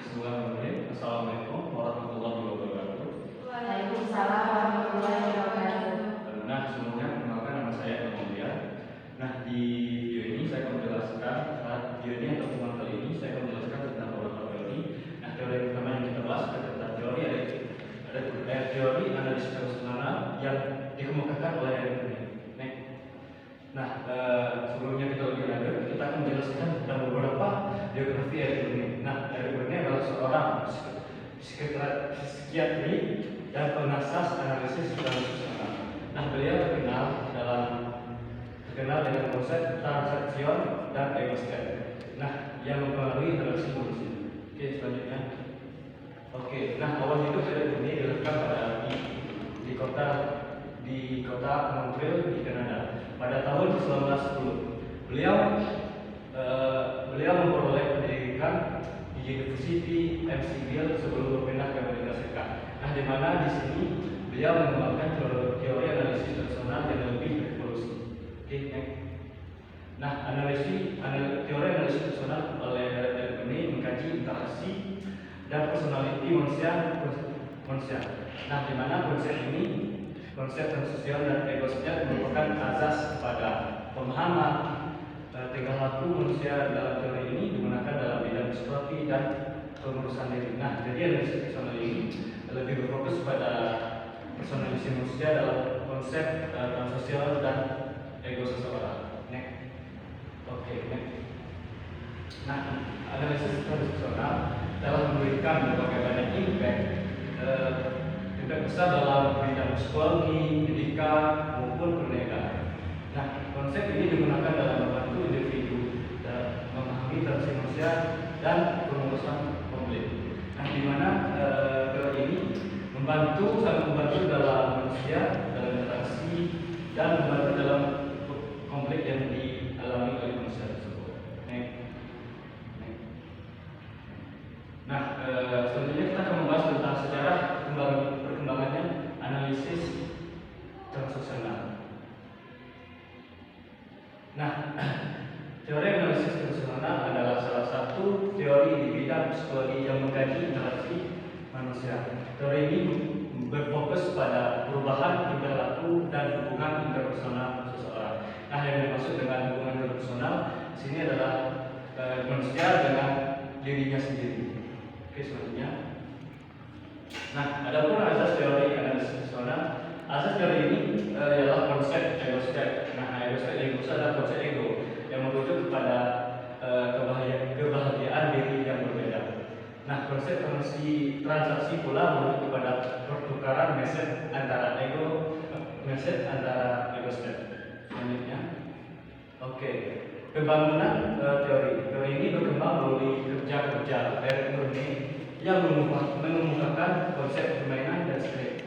Bismillahirrahmanirrahim. Assalamualaikum warahmatullahi wabarakatuh. Waalaikumsalam warahmatullahi wabarakatuh. Nah, sebelumnya perkenalkan nama saya Emilia. Nah, di video ini saya akan menjelaskan video ini atau pertemuan kali ini saya akan menjelaskan tentang beberapa teori. Nah, teori pertama yang kita bahas adalah tentang teori analisis personal yang dikemukakan oleh Eric Berne. Nah, sebelumnya kita lebih lanjut, kita akan menjelaskan tentang beberapa biografi Eric Berne. Nah, Eric Berne adalah seorang psikiatri dan pengasas analisis personal. Nah, beliau terkenal dengan konsep transaksion dan ego state. Nah, yang mempengaruhi interaksi manusia. Oke, selanjutnya. Oke, nah awal hidup Eric Berne dilakukan di kota Montreal di Kanada pada tahun 1910. Beliau memperoleh pendidikan di University McGill sebelum berpindah ke Amerika Serikat. Nah, di mana di sini beliau mengembangkan teori analisis personal yang lebih revolusi. Oke, nah, teori analisis personal oleh Eric Berne mengkaji interaksi dan personality manusia. Nah, di mana konsep transaksional dan ego state merupakan asas pada pemahaman tingkah laku manusia. Dalam teori ini digunakan dalam bidang psikologi dan pengurusan diri. Nah, jadi analisis personal ini lebih berfokus pada personalisasi manusia dalam konsep transaksional dan ego seseorang. Nah, analisis transaksional telah memberikan berbagai banyak impact besar dalam bidang psikologi, pendidikan maupun perniagaan. Nah, konsep ini digunakan dalam membantu individu dalam memahami interaksi manusia dan pengurusan konflik. Nah, di mana teori ini sangat membantu dalam manusia dalam interaksi dan membantu dalam konflik yang dialami oleh manusia tersebut. Nah, selanjutnya kita akan membahas tentang sejarah perkembangannya analisis transaksional. Nah, teori analisis transaksional adalah salah satu teori di bidang psikologi yang mengkaji interaksi manusia. Teori ini berfokus pada perubahan tingkah laku dan hubungan interpersonal seseorang. Nah, yang dimaksud dengan hubungan interpersonal di sini adalah manusia dengan dirinya sendiri. Oke, selanjutnya. Nah, adapun asas teori analisis personal, asas teori ini ialah konsep ego state. Nah, ego state adalah konsep ego yang merujuk kepada kebahagiaan diri yang berbeda. Nah, konsep transaksi pula merujuk kepada pertukaran message antara ego state. Selanjutnya. Oke. Pembangunan teori ini berkembang melalui kerja Eric Berne yang mengemukakan konsep permainan dan skrip.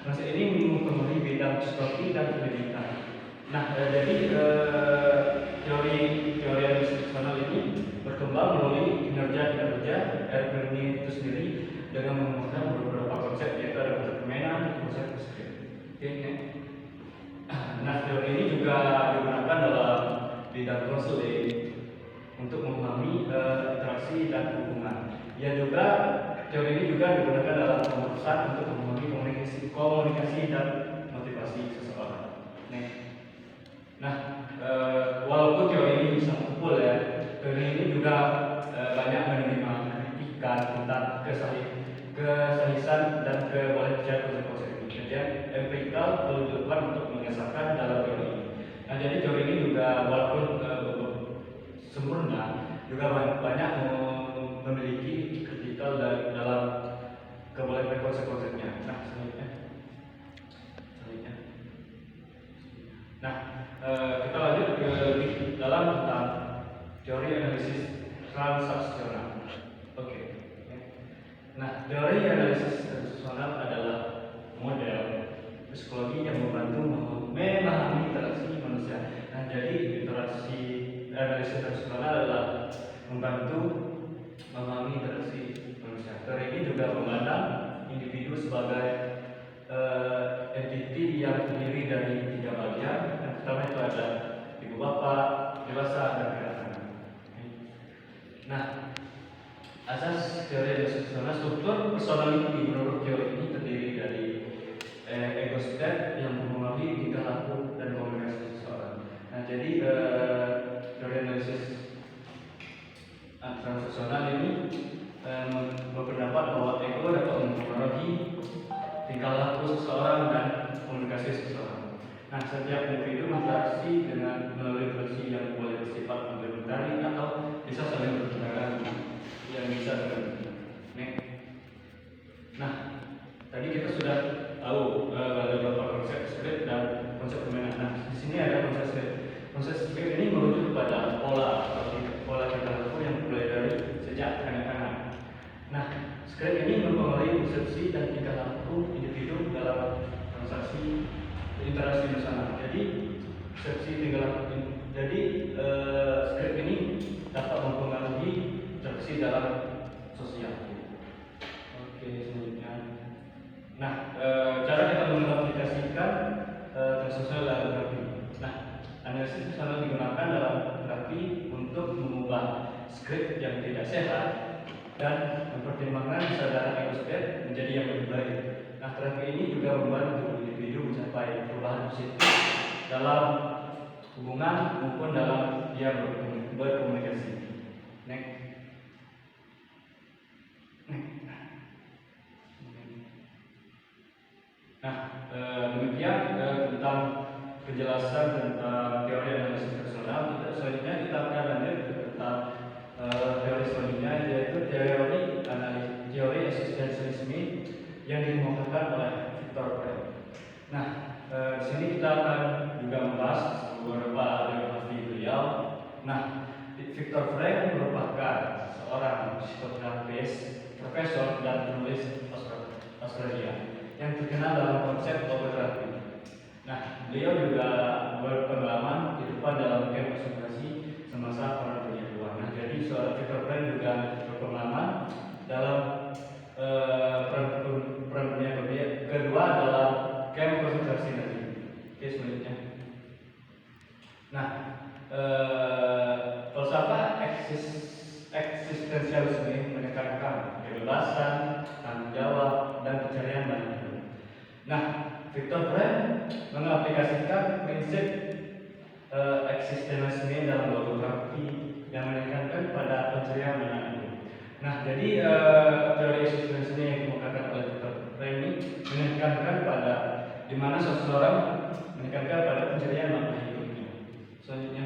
Konsep ini mempengaruhi bidang psikologi dan pendidikan. Nah, jadi teori analisis personal ini berkembang melalui kinerja Eric Berne itu sendiri dengan mengemukakan beberapa konsep, yaitu ada konsep permainan, konsep skrip. Oke. Nah, teori ini juga digunakan dalam bidang konseling untuk memahami interaksi dan hubungan. Teori ini juga digunakan dalam pengurusan untuk memahami komunikasi dan motivasi seseorang. Nah, walaupun teori ini bisa kumpul ya, teori ini juga banyak menerima kritikan tentang kesahihan dan kebolehan konsep ini. Jadi, empirical perlu dilakukan untuk mengesahkan dalam teori ini. Nah, jadi teori ini juga walaupun sempurna, juga banyak memiliki kritikal dalam kebolehan konsep-konsepnya. Nah, selanjutnya. Nah, kita lanjut ke dalam tentang teori analisis transaksional. Oke. Nah, teori analisis transaksional adalah model psikologi yang membantu memahami interaksi manusia. Nah, jadi analisis transaksional adalah membantu memahami interaksi manusia. Teori ini juga memandang individu sebagai entiti yang terdiri dari 3 bagian. Yang pertama itu ada ibu bapak, dewasa, dan kanak-kanak. Nah, Asas teori personal, struktur personality menurut teori ini terdiri dari ego state yang mempengaruhi tingkah laku dan komunikasi seseorang. Nah, jadi teori analisis transaksional ini berpendapat bahwa ego dapat mempengaruhi tingkah laku seseorang dan komunikasi seseorang. Nah, setiap individu berinteraksi dengan melalui interaksi yang boleh bersifat komplementari atau bisa saling bertentangan, yang bisa saling. Nah, tadi kita sudah tahu ada beberapa konsep script dan konsep permainan. Nah, di sini ada konsep script. Konsep script ini merujuk pada pola tingkah laku yang mulai dari sejak kanak-kanak. Nah, script ini mempengaruhi persepsi dan tingkah laku individu dalam transaksi interaksi bersama. Jadi persepsi tingkah laku. Jadi script ini dapat mempengaruhi interaksi dalam sosial. Oke, selanjutnya. Nah, cara kita mengaplikasikan sosial dalam terapi. Nah, analisis selalu digunakan dalam terapi untuk mengubah skrip yang tidak sehat dan mempertimbangkan kesadaran ego state menjadi yang lebih baik. Nah, terapi ini juga membantu individu mencapai perubahan positif dalam hubungan maupun dalam dia berkomunikasi. Next. Nah, demikian tentang penjelasan tentang teori analisis personal. Selanjutnya kita akan lanjut tentang teori selanjutnya, yaitu teori eksistensialisme yang dikemukakan oleh Viktor Frankl. Nah, di sini kita akan juga membahas beberapa biografi beliau. Nah, Viktor Frankl merupakan seorang psikoterapis, profesor dan penulis Australia yang terkenal dalam konsep logoterapi. Nah, beliau juga berpengalaman kehidupan dalam camp konsentrasi semasa Perang Dunia II. Nah, jadi seorang Viktor Frankl juga berpengalaman dalam Perang Dunia Kedua dalam camp konsentrasi Nazi. Oke, selanjutnya. Nah, falsafah eksistensialisme menekankan kebebasan, tanggung jawab, dan pencarian makna hidup. Nah, Viktor Frankl mengaplikasikan prinsip eksistensialisme dalam logoterapi yang menekankan pada pencarian makna hidup. Nah, jadi teori eksistensialisme yang dikemukakan oleh Viktor Frankl ini menekankan pada di mana seseorang menekankan pada pencarian makna hidupnya. Selanjutnya,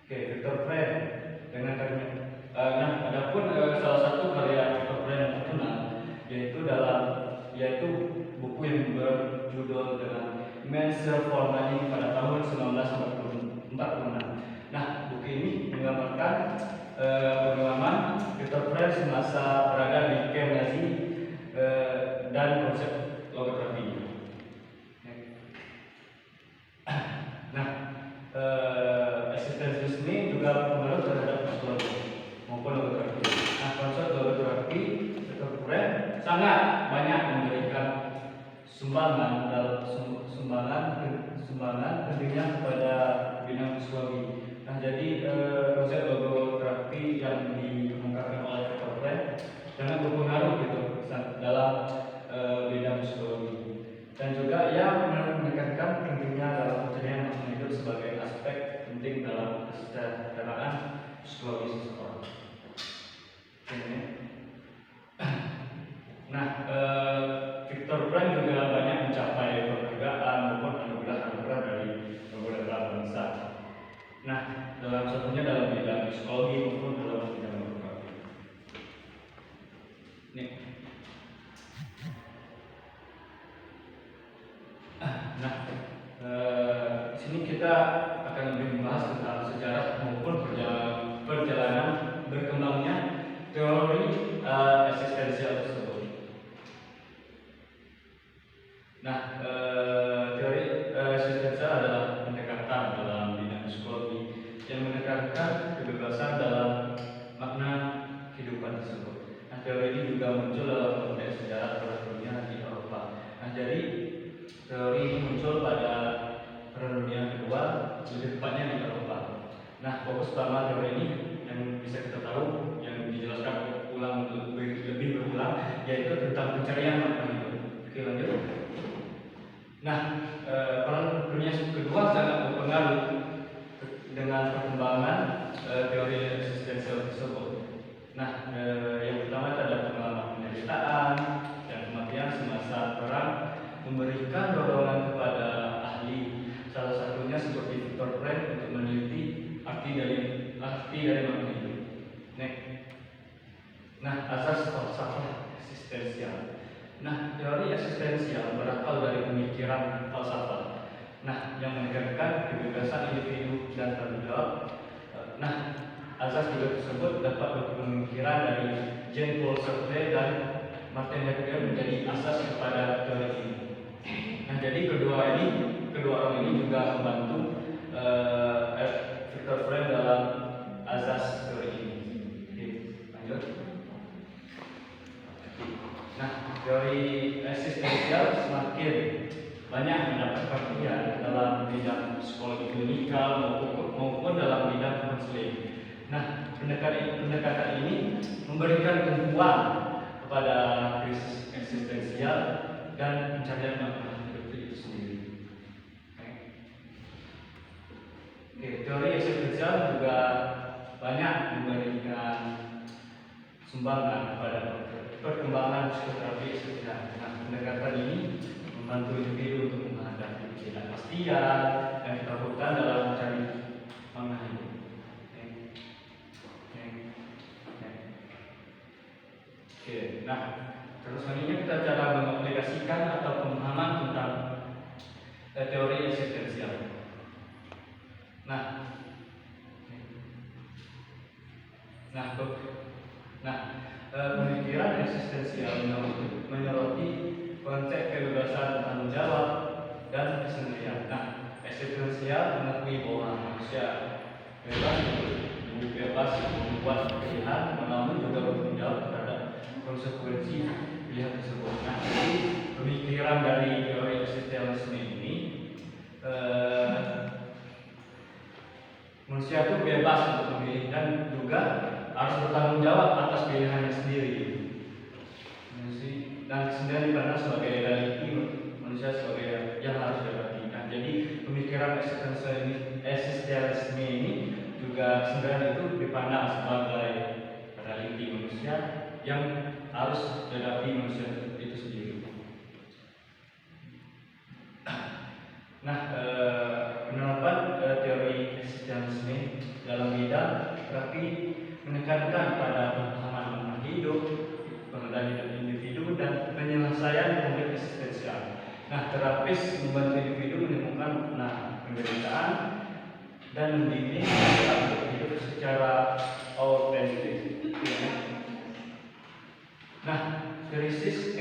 oke, Viktor Frankl dengan karya. Nah, adapun salah satu karya Viktor Frankl yang terkenal yaitu buku yang berjudul dengan Measure for Money pada tahun 1946. Nah, buku ini menggambarkan pengalaman Viktor Frankl semasa berada di camp Nazi dan konsep logoterapi. Nah, eksistensialisme juga berpengaruh terhadap psikologi maupun logoterapi. Nah, konsep logoterapi Viktor Frankl sangat banyak memberikan sumbangan pentingnya kepada bidang psikologi. Nah, jadi konsep logoterapi yang dikemukakan oleh Viktor Frankl sangat berpengaruh gitu dalam bidang psikologi, dan juga ia menekankan pentingnya dalam pencarian makna hidup sebagai aspek penting dalam kesejahteraan psikologi seseorang. Nah, Viktor Frankl juga banyak mencapai penghargaan maupun anugerah dari beberapa bangsa. Nah, dalam satunya dalam bidang psikologi maupun dalam bidang logoterapi. Nih. Nah, di sini kita akan lebih membahas tentang sejarah maupun perjalanan berkembangnya teori eksistensial tersebut. Nah, teori eksistensial adalah pendekatan dalam bidang psikologi yang menekankan kebebasan dalam makna kehidupan tersebut. Nah, teori ini juga muncul dalam konteks sejarah Perang Dunia di Eropa. Nah, jadi teori ini muncul pada Perang Dunia Kedua, lebih tepatnya di Eropa. Nah, fokus utama teori ini yang bisa kita tahu yang pencarian makna hidup. Oke, lanjut. Nah, peran dunia kedua sangat berpengaruh dengan perkembangan teori eksistensial tersebut. Nah, yang pertama adalah pengalaman penderitaan dan kematian semasa perang memberikan dorongan kepada ahli, salah satunya seperti Viktor Frank untuk meneliti arti dari makna hidup. Next. Nah, asas falsafah eksistensial. Nah, teori eksistensial berakal dari pemikiran falsafah. Nah, yang menekankan kebebasan individu dan tanggung jawab. Nah, asas juga tersebut dapat berpemikiran dari Jean-Paul Sartre dan Martin Heidegger menjadi asas kepada teori ini. Nah, jadi kedua orang ini juga membantu Viktor Frank dalam asas teori ini. Oke, lanjut. Nah, teori eksistensial semakin banyak mendapat perhatian dalam bidang psikologi klinikal maupun dalam bidang konseling. Nah, pendekatan ini memberikan tumpuan kepada krisis eksistensial dan pencarian makna hidup itu sendiri. Oke, teori eksistensial juga banyak memberikan sumbangan pada perkembangan psikoterapi eksistensial. Nah, pendekatan ini membantu individu untuk menghadapi ketidakpastian dan ketakutan dalam mencari makna hidup. Oke, nah terus selanjutnya kita cara mengaplikasikan atau pemahaman tentang teori eksistensial. Pemikiran eksistensial menyoroti konsep kebebasan tanggung jawab dan kesendirian. Nah, eksistensial mengakui bahwa manusia bebas membuat pilihan, namun juga bertanggung jawab terhadap konsekuensi pilihan tersebut. Nah, jadi pemikiran dari teori eksistensialisme ini manusia itu bebas untuk memilih dan juga harus bertanggung jawab atas pilihannya sendiri. Dan kemudian dipandang sebagai realiti, manusia sebagai yang harus diperhatikan. Jadi pemikiran eksistensialisme ini juga sebenarnya itu dipandang sebagai realiti manusia yang harus dihadapi manusia itu sendiri. Nah, penerapan teori eksistensialisme dalam bidang terapi menekankan pada pemahaman makna hidup, pengendalian hidup individu, dan penyelesaian konflik eksistensial. Nah, terapis membantu individu menemukan makna penderitaan dan mendidik mereka untuk hidup secara autentik. Nah, krisis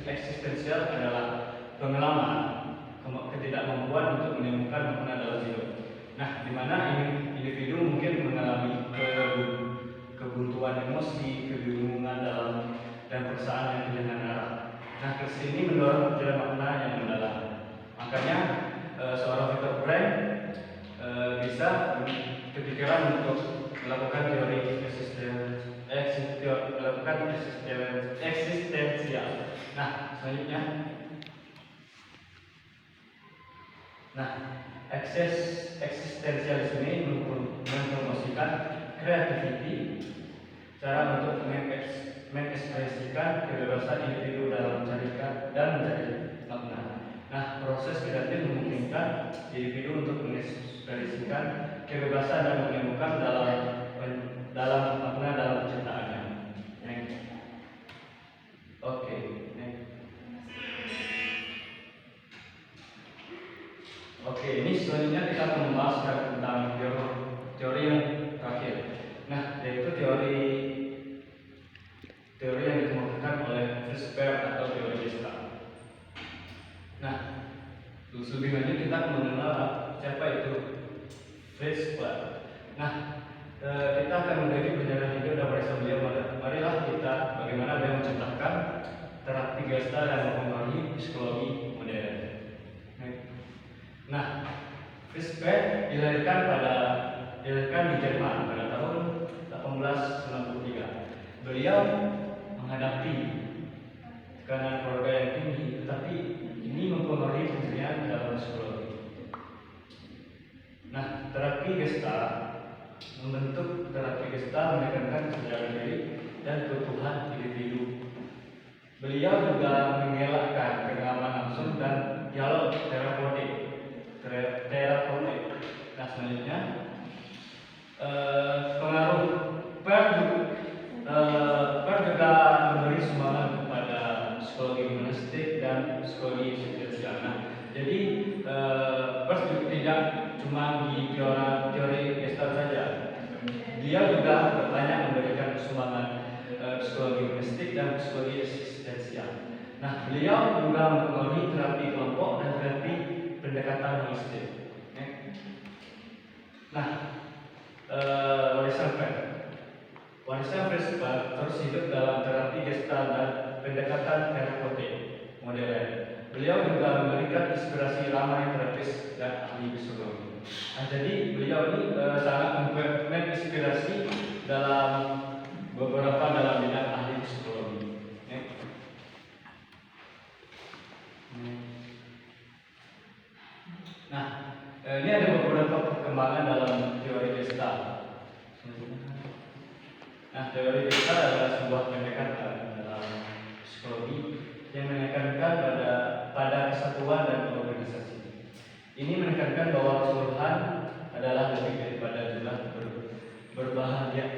eksistensial adalah pengalaman ketidakmampuan untuk menemukan makna dalam hidup. Nah, di mana individu mungkin mengalami kebuntuan emosi, kebingungan dan perasaan yang kehilangan arah. Nah, krisis ini mendorong pencarian makna yang mendalam. Makanya seorang Viktor Frank bisa kepikiran untuk melakukan teori eksistensial. Nah, selanjutnya. Eksistensialisme mempromosikan kreativiti, cara untuk mengekspresikan kebebasan individu dalam mencarikan dan mencari makna. Nah, proses kreatif memungkinkan individu untuk mengekspresikan kebebasan dan menemukan dalam makna dalam penciptaannya. Oke. Oke, ini selanjutnya kita akan membahas tentang teori yang terakhir. Nah, yaitu teori yang dikemukakan oleh Fritz Perls atau teori Gestalt. Nah, lebih lanjut kita akan mengenal siapa itu Fritz Perls. Nah, kita akan menggali perjalanan hidup dan warisan beliau. Marilah kita bagaimana beliau menciptakan terapi Gestalt dan mempengaruhi psikologi modern. Nah, Fritz Perls dilahirkan di Jerman pada tahun 1893. Beliau menghadapi tekanan keluarga yang tinggi, tetapi ini mempengaruhi pencernaan dalam psikologi. Nah, terapi Gestalt membentuk terapi Gestalt menekankan kesadaran diri dan keutuhan individu. Beliau juga mengelakkan pengalaman langsung dan dialog terapeutik. Nah, selanjutnya pengaruh Per juga memberi sumbangan kepada psikologi humanistik dan psikologi eksistensial. Nah, jadi Per tidak cuma di teori Gestalt saja. Dia juga banyak memberikan sumbangan psikologi humanistik dan psikologi eksistensial. Nah, beliau juga mempengaruhi terapi kelompok dan terapi pendekatan holistik. Nah, warisan Fresberg terus hidup dalam terapi Gestalt dan pendekatan terapeutik modern. Beliau juga memberikan inspirasi ramai terapis dan ahli psikologi. Nah, jadi beliau ini sangat menginspirasi dalam beberapa dalam bidang ahli psikologi. Nah, ini ada beberapa perkembangan dalam teori Gestalt. Nah, teori Gestalt adalah sebuah pendekatan dalam psikologi yang menekankan pada kesatuan dan organisasi. Ini menekankan bahwa keseluruhan adalah lebih daripada jumlah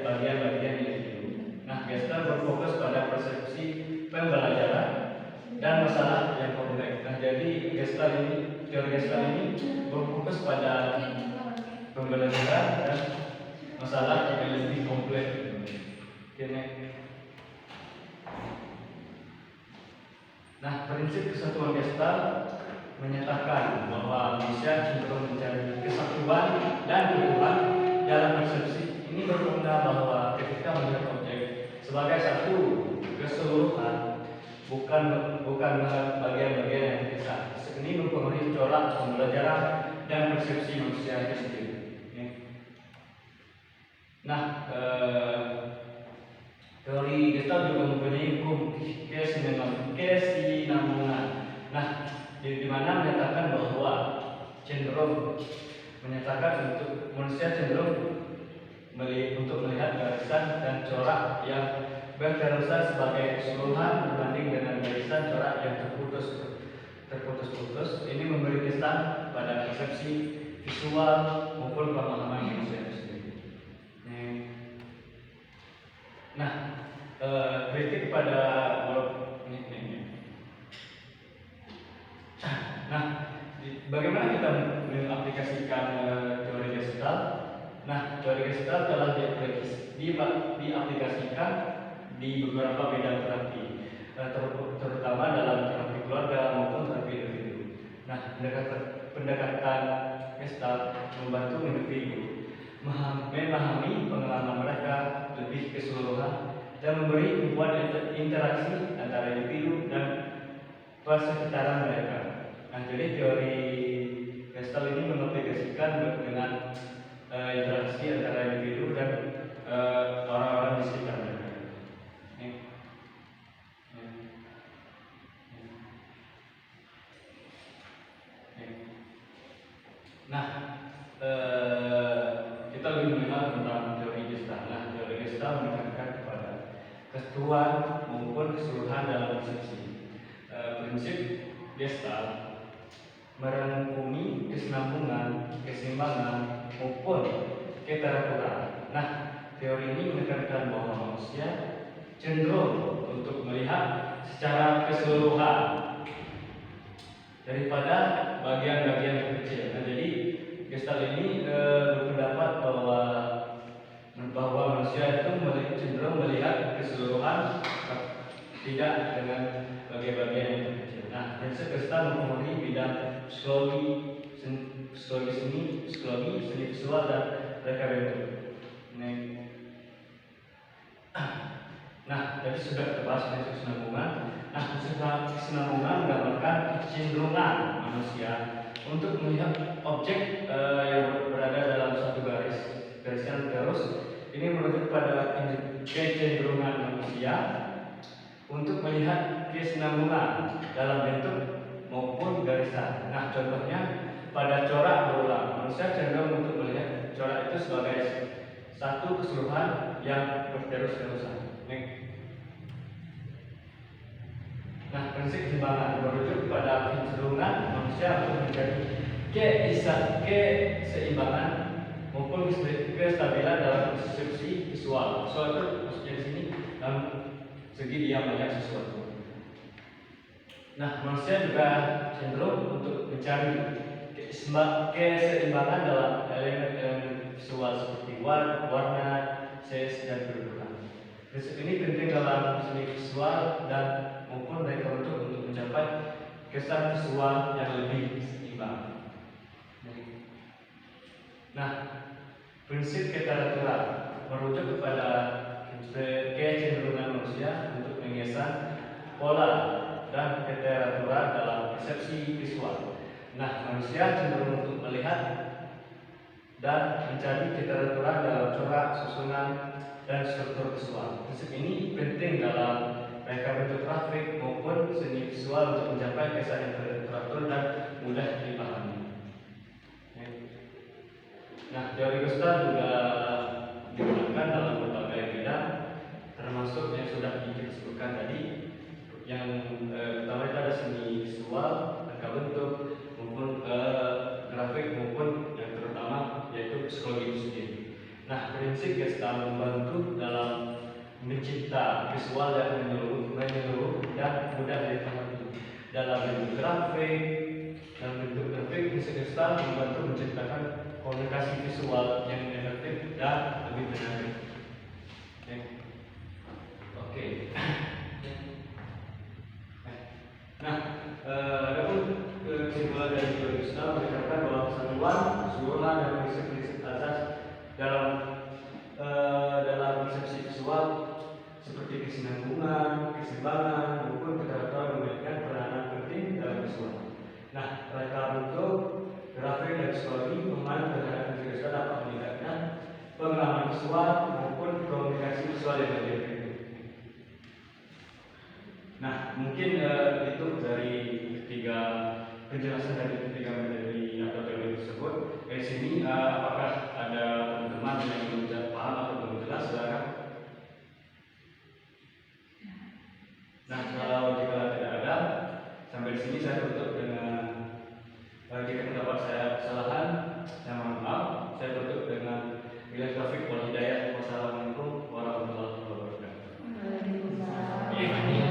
bagian-bagian individu. Nah, Gestalt berfokus pada persepsi pembelajaran dan masalah yang kompleks. Nah, jadi teori Gestalt ini berfokus pada pembelajaran dan masalah yang lebih kompleks. Nah, prinsip kesatuan Gestalt menyatakan bahwa manusia cenderung mencari kesatuan dan keutuhan dalam persepsi. Ini bermakna bahwa ketika melihat objek sebagai satu keseluruhan, bukan bagian-bagian yang terpisah. Ini mempengaruhi corak pembelajaran dan persepsi manusia itu sendiri. Nah, teori Gestalt juga mempunyai hukum kesinambungan. Nah, di mana menyatakan bahwa untuk manusia cenderung untuk melihat garisan dan corak yang berterusan sebagai keseluruhan berbanding dengan garisan corak yang terputus-putus. Ini memberi kesan pada persepsi visual maupun pemahaman manusia sendiri. Nah, kritik pada Nah, bagaimana kita mengaplikasikan teori Gestalt? Nah, teori Gestalt telah diaplikasikan di beberapa bidang terapi, terutama dalam terapi keluarga maupun terapi individu. Nah, pendekatan Gestalt membantu individu memahami pengalaman mereka lebih keseluruhan dan memberi tumpuan interaksi antara individu dan persekitaran mereka. Nah, jadi teori Gestalt ini mengaplikasikan dengan interaksi antara individu dan orang-orang di sekitar mereka. Nah, kita lebih mengenal tentang teori Gestalt. Nah, teori Gestalt menekankan kepada kesatuan maupun keseluruhan dalam persepsi. Prinsip Gestalt merangkumi kesinambungan, keseimbangan maupun keteraturan. Nah, teori ini menekankan bahwa manusia cenderung untuk melihat secara keseluruhan daripada bagian-bagian yang kecil. Nah, jadi Gestalt ini berpendapat bahwa manusia itu cenderung melihat keseluruhan, tidak dengan bagian-bagian yang kecil. Nah, prinsip Gestalt mempengaruhi bidang psikologi seni visual dan reka bentuk. Nah, tadi sudah kita bahas prinsip kesinambungan. Nah, prinsip kesinambungan menggambarkan kecenderungan manusia untuk melihat objek yang berada dalam satu garisan terus. Ini merujuk pada kecenderungan manusia untuk melihat kesinambungan dalam bentuk maupun garisan. Nah, contohnya pada corak berulang, manusia cenderung untuk melihat corak itu sebagai satu keseluruhan yang berterus-terusan. Nah, prinsip keseimbangan merujuk pada kecenderungan manusia untuk menjadi keseimbangan maupun kestabilan dalam persepsi visual. Visual itu maksudnya di sini dalam segi dia melihat sesuatu. Nah, manusia juga cenderung untuk mencari keseimbangan dalam elemen-elemen visual seperti warna, size, dan kedudukan. Prinsip ini penting dalam seni visual dan maupun mereka untuk mencapai kesan visual yang lebih seimbang. Nah, prinsip keteraturan merujuk kepada kecenderungan manusia untuk mengesan pola dan keteraturan dalam persepsi visual. Nah, manusia cenderung untuk melihat dan mencari keteraturan dalam corak, susunan, dan struktur visual. Prinsip ini penting dalam reka bentuk grafik maupun seni visual untuk mencapai kesan yang teratur dan mudah dipahami. Nah, teori Gustav juga digunakan dalam berbagai bidang, termasuk yang sudah disebutkan tadi. Yang pertama itu ada seni visual, reka bentuk, maupun grafik, maupun yang terutama yaitu psikologi itu sendiri. Nah, prinsip Gestalt membantu dalam mencipta visual yang menyeluruh dan mudah dipahami. Dalam bentuk grafik, prinsip Gestalt membantu menciptakan komunikasi visual yang efektif dan lebih menarik. Oke. Nah, adapun kesimpulan dari teori Gestalt mengatakan bahwa kesatuan, keseluruhan, dan prinsip-prinsip asas dalam persepsi visual seperti kesinambungan, keseimbangan, maupun keteraturan memberikan peranan penting dalam visual. Nah, reka bentuk, grafik, dan psikologi memandang terhadap prinsip Gestalt dapat meningkatkan pengalaman visual maupun komunikasi visual yang lebih efektif. Nah, mungkin itu dari ketiga penjelasan dari ketiga materi atau teori tersebut. Dari sini, apakah ada teman-teman yang belum paham atau belum jelas? Silakan. Nah, kalau jika tidak ada, sampai di sini saya tutup dengan jika terdapat saya kesalahan, saya mohon maaf. Saya tutup dengan bila Taufik wal Hidayah. Wassalamualaikum warahmatullahi wabarakatuh. Waalaikumsalam.